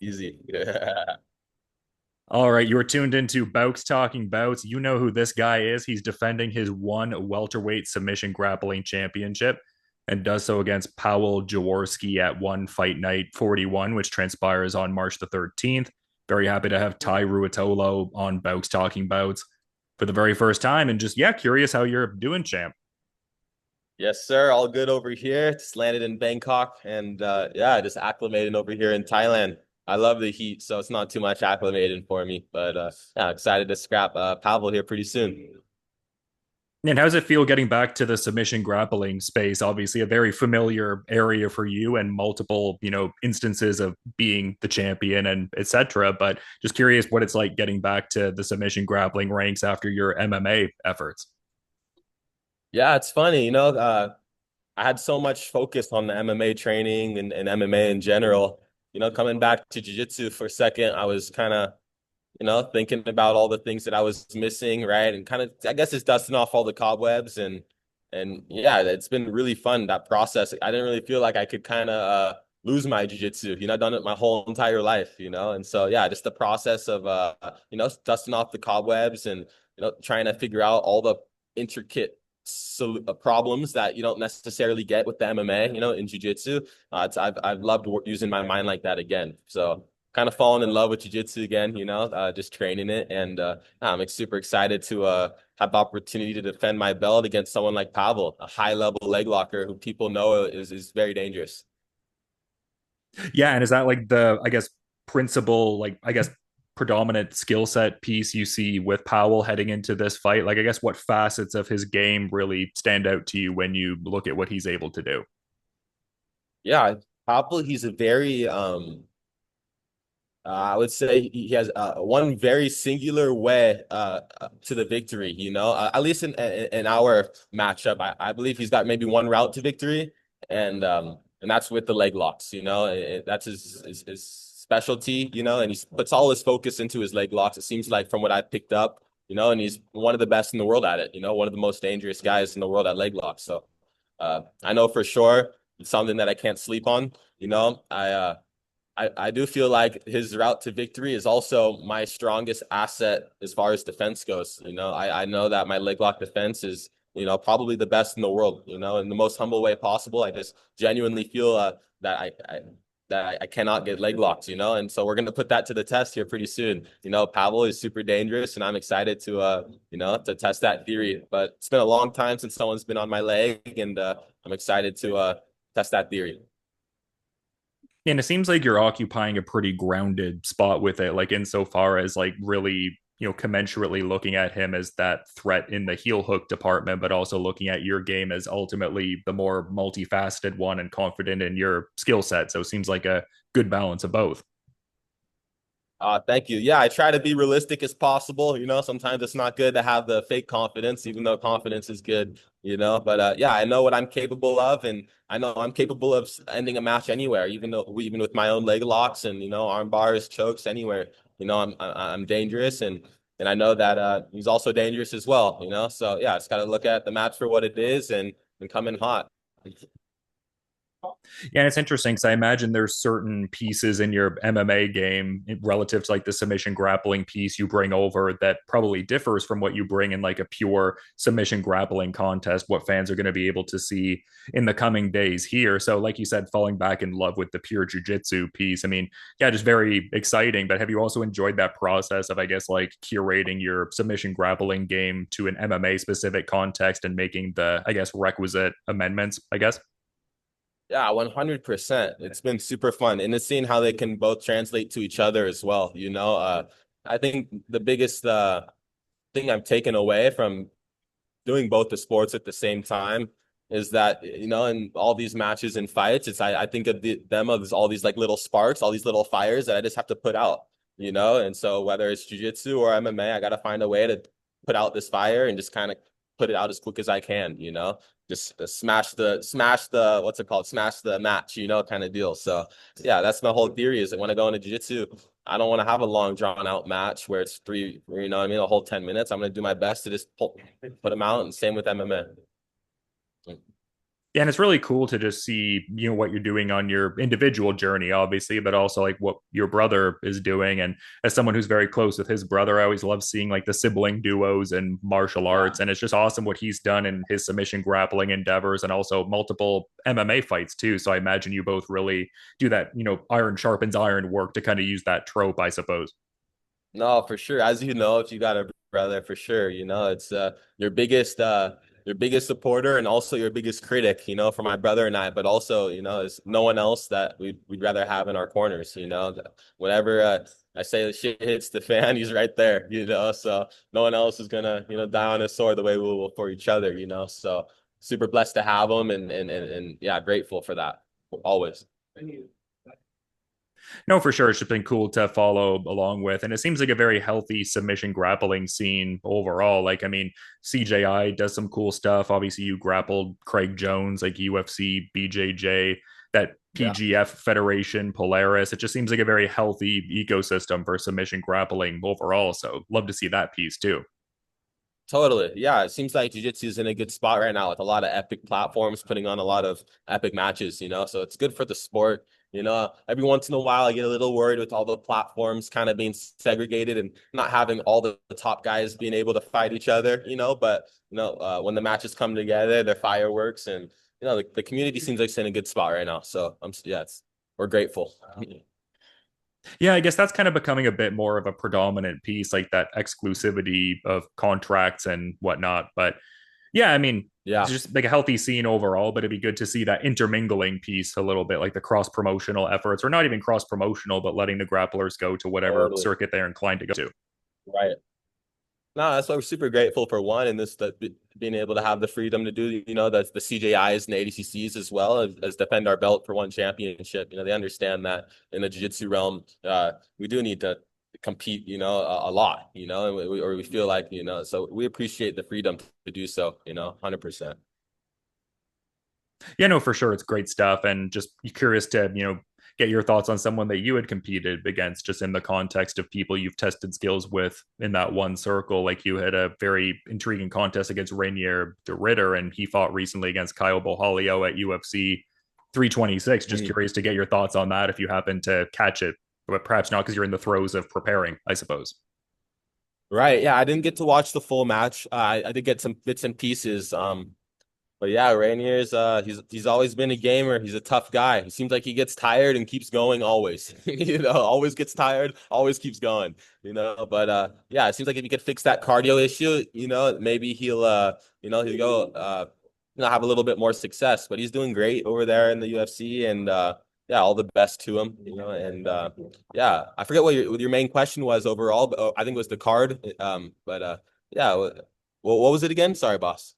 Easy. All right, you are tuned into Bowks Talking Bouts. You know who this guy is. He's defending his one welterweight submission grappling championship and does so against Pawel Jaworski at one fight night 41, which transpires on March the 13th. Very happy to have Tye Ruotolo on Bowks Talking Bouts for the very first time. And just, yeah, curious how you're doing, champ. Yes, sir. All good over here. Just landed in Bangkok and yeah, just acclimating over here in Thailand. I love the heat, so it's not too much acclimating for me. But yeah, excited to scrap Pavel here pretty soon. And how does it feel getting back to the submission grappling space? Obviously, a very familiar area for you and multiple, instances of being the champion and etc. But just curious what it's like getting back to the submission grappling ranks after your MMA efforts. Yeah, it's funny, I had so much focus on the MMA training and MMA in general. Coming back to jiu-jitsu for a second, I was kind of thinking about all the things that I was missing, right? And kind of, I guess it's dusting off all the cobwebs and yeah, it's been really fun, that process. I didn't really feel like I could kind of lose my jujitsu. I've done it my whole entire life, and so yeah, just the process of dusting off the cobwebs and trying to figure out all the intricate problems that you don't necessarily get with the MMA, in jiu-jitsu. I've loved using my mind like that again. So kind of fallen in love with jiu-jitsu again, just training it. And I'm super excited to have the opportunity to defend my belt against someone like Pavel, a high-level leg locker who people know is very dangerous. Yeah, and is that like the, I guess, principal, like, I guess, predominant skill set piece you see with Powell heading into this fight? Like, I guess, what facets of his game really stand out to you when you look at what he's able to do? Yeah, Pavel, he's a very I would say he has one very singular way to the victory. At least in our matchup, I believe he's got maybe one route to victory, and that's with the leg locks. That's his specialty. And he puts all his focus into his leg locks. It seems like from what I picked up. And he's one of the best in the world at it. One of the most dangerous guys in the world at leg locks. So I know for sure it's something that I can't sleep on. I do feel like his route to victory is also my strongest asset as far as defense goes. I know that my leg lock defense is, probably the best in the world, in the most humble way possible. I just genuinely feel that I cannot get leg locked, and so we're going to put that to the test here pretty soon. Pavel is super dangerous, and I'm excited to, to test that theory. But it's been a long time since someone's been on my leg, and I'm excited to test that theory. And it seems like you're occupying a pretty grounded spot with it, like insofar as like really, commensurately looking at him as that threat in the heel hook department, but also looking at your game as ultimately the more multifaceted one and confident in your skill set. So it seems like a good balance of both. Thank you. Yeah, I try to be realistic as possible. Sometimes it's not good to have the fake confidence, even though confidence is good, But yeah, I know what I'm capable of, and I know I'm capable of ending a match anywhere, even with my own leg locks and arm bars, chokes, anywhere. I'm dangerous, and I know that he's also dangerous as well. So yeah, just got to look at the match for what it is and come in hot. Yeah, and it's interesting because I imagine there's certain pieces in your MMA game relative to like the submission grappling piece you bring over that probably differs from what you bring in like a pure submission grappling contest, what fans are going to be able to see in the coming days here. So, like you said, falling back in love with the pure jujitsu piece. I mean, yeah, just very exciting. But have you also enjoyed that process of, I guess, like curating your submission grappling game to an MMA specific context and making the, I guess, requisite amendments, I guess? Yeah, 100%. It's been super fun. And it's seeing how they can both translate to each other as well. I think the biggest thing I've taken away from doing both the sports at the same time is that, in all these matches and fights, I think of them as all these like little sparks, all these little fires that I just have to put out, And so whether it's jujitsu or MMA, I got to find a way to put out this fire and just kind of put it out as quick as I can, just smash the what's it called? Smash the match, kind of deal. So yeah, that's my whole theory is that when I go into jiu-jitsu, I don't want to have a long drawn out match where it's three, what I mean, a whole 10 minutes. I'm going to do my best to just put them out. And same with MMA. Yeah, and it's really cool to just see, what you're doing on your individual journey, obviously, but also like what your brother is doing. And as someone who's very close with his brother, I always love seeing like the sibling duos and martial Yeah. arts. And it's just awesome what he's done in his submission grappling endeavors and also multiple MMA fights too. So I imagine you both really do that, iron sharpens iron work to kind of use that trope, I suppose. No, for sure. As you know, if you got a brother, for sure, it's your biggest supporter and also your biggest critic, for my brother and I, but also, is no one else that we'd rather have in our corners, whenever I say the shit hits the fan, he's right there, so no one else is gonna, die on his sword the way we will for each other, so super blessed to have him and yeah, grateful for that always. No, for sure. It's just been cool to follow along with. And it seems like a very healthy submission grappling scene overall. Like, I mean, CJI does some cool stuff. Obviously, you grappled Craig Jones, like UFC, BJJ, that Yeah. PGF Federation, Polaris. It just seems like a very healthy ecosystem for submission grappling overall. So, love to see that piece too. Totally. Yeah. It seems like jiu-jitsu is in a good spot right now with a lot of epic platforms putting on a lot of epic matches, so it's good for the sport. Every once in a while I get a little worried with all the platforms kind of being segregated and not having all the top guys being able to fight each other, but when the matches come together, they're fireworks and the community seems like it's in a good spot right now. So we're grateful. Yeah, I guess that's kind of becoming a bit more of a predominant piece, like that exclusivity of contracts and whatnot. But yeah, I mean, it's Yeah, just like a healthy scene overall, but it'd be good to see that intermingling piece a little bit, like the cross promotional efforts, or not even cross promotional, but letting the grapplers go to whatever totally. circuit they're inclined to go to. Right. No, that's why we're super grateful for one and this that being able to have the freedom to do, the CJIs and the ADCCs as well as defend our belt for one championship. They understand that in the jiu-jitsu realm, we do need to compete, a lot, and we feel like, so we appreciate the freedom to do so, 100%. Yeah, no, for sure. It's great stuff. And just curious to, get your thoughts on someone that you had competed against, just in the context of people you've tested skills with in that one circle. Like you had a very intriguing contest against Reinier de Ridder, and he fought recently against Caio Borralho at UFC 326. Just Mhm. curious to get your thoughts on that if you happen to catch it, but perhaps not because you're in the throes of preparing, I suppose. Right. Yeah, I didn't get to watch the full match. I did get some bits and pieces. But yeah, Rainier's he's always been a gamer. He's a tough guy. He seems like he gets tired and keeps going always. Always gets tired, always keeps going, But yeah, it seems like if he could fix that cardio issue, maybe he'll go have a little bit more success. But he's doing great over there in the UFC and yeah, all the best to him, and yeah, I forget what your main question was overall, but I think it was the card. But yeah, what was it again? Sorry, boss.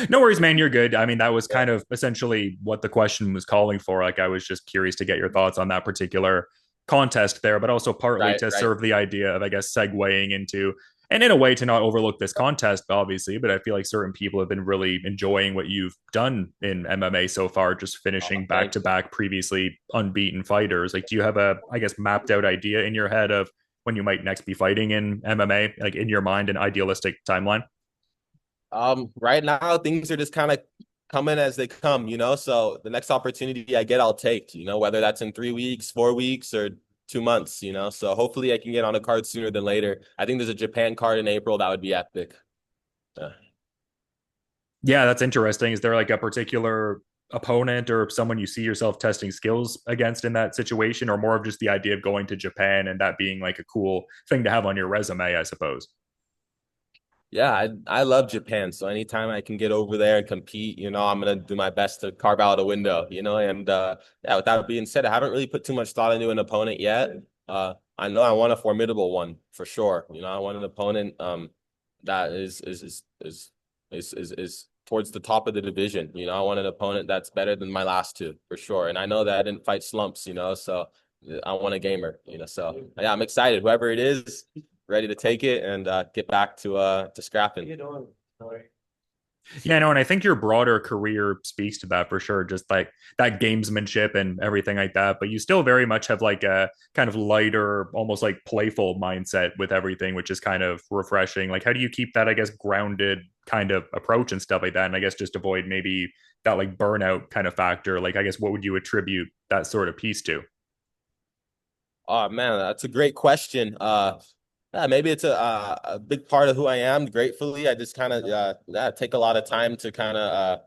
No worries, man. You're good. I mean, that was Yeah. kind of essentially what the question was calling for. Like, I was just curious to get your thoughts on that particular contest there, but also partly Right, to right. serve the idea of, I guess, segueing into, and in a way to not overlook this contest, obviously, but I feel like certain people have been really enjoying what you've done in MMA so far, just finishing back Thank to you. back previously unbeaten fighters. Like, do you have a, I guess, mapped out idea in your head of when you might next be fighting in MMA, like in your mind, an idealistic timeline? Right now things are just kind of coming as they come, So the next opportunity I get, I'll take, whether that's in 3 weeks, 4 weeks, or 2 months, So hopefully I can get on a card sooner than later. I think there's a Japan card in April that would be epic. Yeah. Yeah, that's interesting. Is there like a particular opponent or someone you see yourself testing skills against in that situation, or more of just the idea of going to Japan and that being like a cool thing to have on your resume, I suppose? Yeah, I love Japan. So anytime I can get over there and compete, I'm gonna do my best to carve out a window, and yeah, with that being said, I haven't really put too much thought into an opponent yet. I know I want a formidable one for sure. I want an opponent that is towards the top of the division. I want an opponent that's better than my last two for sure. And I know that I didn't fight slumps, so I want a gamer, So yeah, I'm excited. Whoever it is, ready to take it and get back to scrapping. Yeah, no, and I think your broader career speaks to that for sure, just like that gamesmanship and everything like that. But you still very much have like a kind of lighter, almost like playful mindset with everything, which is kind of refreshing. Like, how do you keep that, I guess, grounded kind of approach and stuff like that? And I guess just avoid maybe that like burnout kind of factor. Like, I guess, what would you attribute that sort of piece to? Oh man, that's a great question. Yeah, maybe it's a big part of who I am. Gratefully, I just kind of yeah, take a lot of time to kind of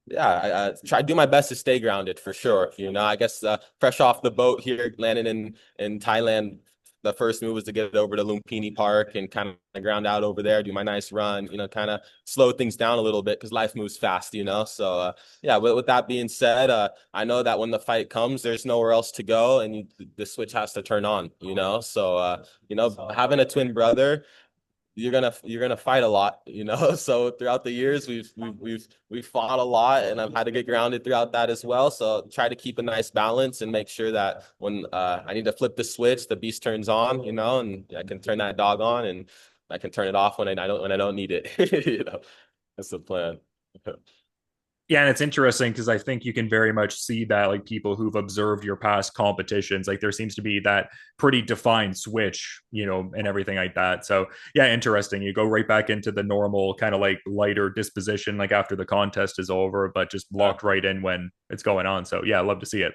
yeah, I try to do my best to stay grounded for sure. I guess fresh off the boat here, landing in Thailand, the first move was to get over to Lumpini Park and kind of ground out over there, do my nice run, kind of slow things down a little bit because life moves fast. So yeah, with that being said, I know that when the fight comes, there's nowhere else to go, and the switch has to turn on. So having a twin brother, you're gonna fight a lot. So throughout the years, we've fought a lot, and I've had to get grounded throughout that as well. So try to keep a nice balance and make sure that when I need to flip the switch, the beast turns on, and I can turn that dog on, and I can turn it off when I don't need it. That's the plan. Yeah, and it's interesting because I think you can very much see that like people who've observed your past competitions, like there seems to be that pretty defined switch, and everything like that. So yeah, interesting. You go right back into the normal kind of like lighter disposition, like after the contest is over, but just locked right in when it's going on. So yeah, I love to see it.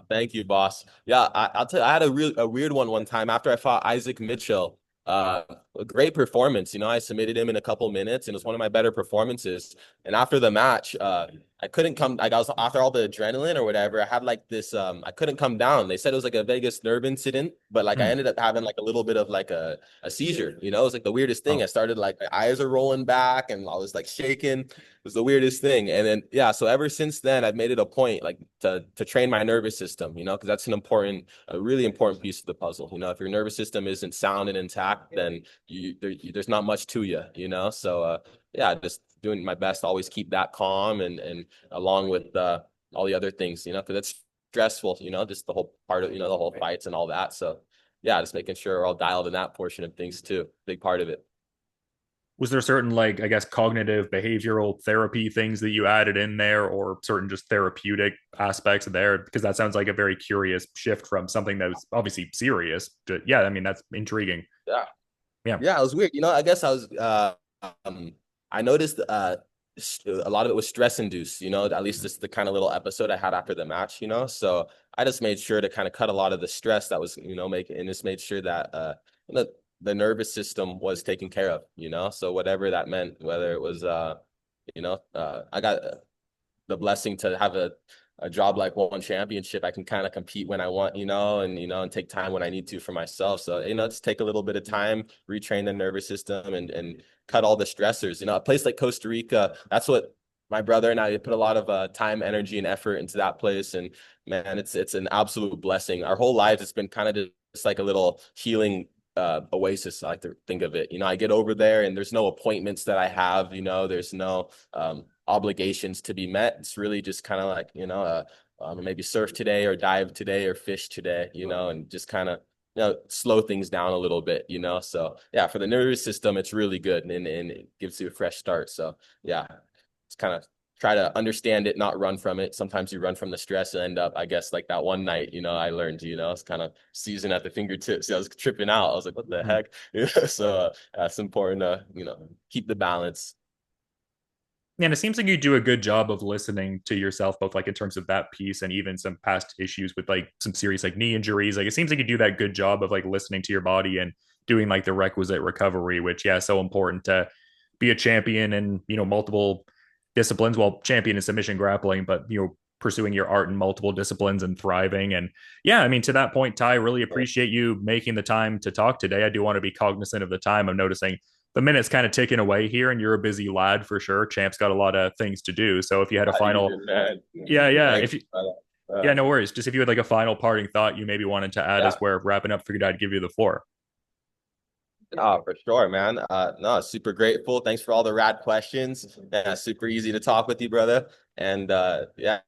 Thank you, boss. Yeah, I'll tell you, I had a weird one time after I fought Isaac Mitchell. Uh, a great performance. I submitted him in a couple minutes, and it was one of my better performances. And after the match, I couldn't come. Like I was after all the adrenaline or whatever. I had like this. I couldn't come down. They said it was like a Vegas nerve incident, but like I Hmm. ended up having like a little bit of like a seizure. It was like the weirdest thing. I Oh. started like my eyes are rolling back, and I was like shaking. It was the weirdest thing. And then yeah, so ever since then, I've made it a point like to train my nervous system, because that's a really important piece of the puzzle. If your nervous system isn't sound and intact, then there's not much to you. So yeah, just doing my best to always keep that calm and along with all the other things, because it's stressful, just the whole part of the whole fights and all that. So yeah, just making sure we're all dialed in that portion of things too. Big part of it. Was there certain like I guess cognitive behavioral therapy things that you added in there, or certain just therapeutic aspects there? Because that sounds like a very curious shift from something that was obviously serious. Yeah, I mean that's intriguing. Yeah. Yeah. Yeah, it was weird. I guess um I noticed a lot of it was stress induced, at least this the kind of little episode I had after the match. So I just made sure to kind of cut a lot of the stress that was making and just made sure that the, the nervous system was taken care of. So whatever that meant, whether it was I got the blessing to have a job like one championship. I can kind of compete when I want, and take time when I need to for myself. So, just take a little bit of time, retrain the nervous system and cut all the stressors. A place like Costa Rica, that's what my brother and I put a lot of time, energy, and effort into that place. And man, it's an absolute blessing. Our whole lives, it's been kind of just like a little healing oasis. I like to think of it. I get over there and there's no appointments that I have, there's no obligations to be met. It's really just kind of like, maybe surf today or dive today or fish today, and just kind of, slow things down a little bit. So yeah, for the nervous system, it's really good and it gives you a fresh start. So yeah, it's kind of try to understand it, not run from it. Sometimes you run from the stress and end up, I guess, like that one night, I learned, it's kind of season at the fingertips. I was tripping out. I was like, what the Mhm. heck? So it's important to, keep the balance. And it seems like you do a good job of listening to yourself, both like in terms of that piece and even some past issues with like some serious like knee injuries. Like it seems like you do that good job of like listening to your body and doing like the requisite recovery, which yeah, so important to be a champion in multiple disciplines. Well, champion in submission grappling, but pursuing your art in multiple disciplines and thriving. And yeah, I mean to that point, Ty, really appreciate you making the time to talk today. I do want to be cognizant of the time. I'm noticing the minute's kind of ticking away here, and you're a busy lad for sure. Champ's got a lot of things to do. So if you had a Not final, even, man. yeah, yeah, Thank if you, you, brother. yeah, no worries. Just if you had like a final parting thought you maybe wanted to add Yeah. as we're wrapping up, figured I'd give you the floor. Oh, for sure, man. No, super grateful. Thanks for all the rad questions. Yeah, super easy to talk with you, brother. And yeah,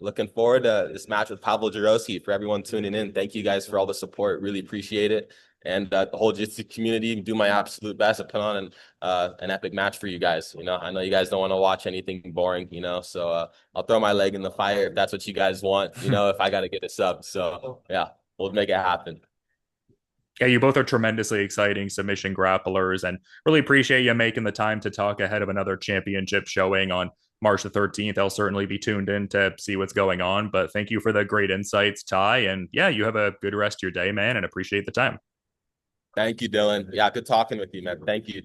looking forward to this match with Pawel Jaworski. For everyone tuning in, thank you guys for all the support. Really appreciate it. And the whole Jitsu community, do my absolute best to put on an epic match for you guys. I know you guys don't want to watch anything boring, so I'll throw my leg in the fire if that's what you guys want, if I got to get a sub. So, yeah, we'll make it happen. Yeah, you both are tremendously exciting submission grapplers, and really appreciate you making the time to talk ahead of another championship showing on March the 13th. I'll certainly be tuned in to see what's going on, but thank you for the great insights, Tye. And yeah, you have a good rest of your day, man, and appreciate the time. Thank you, Dylan. Yeah, good talking with you, man. Thank you.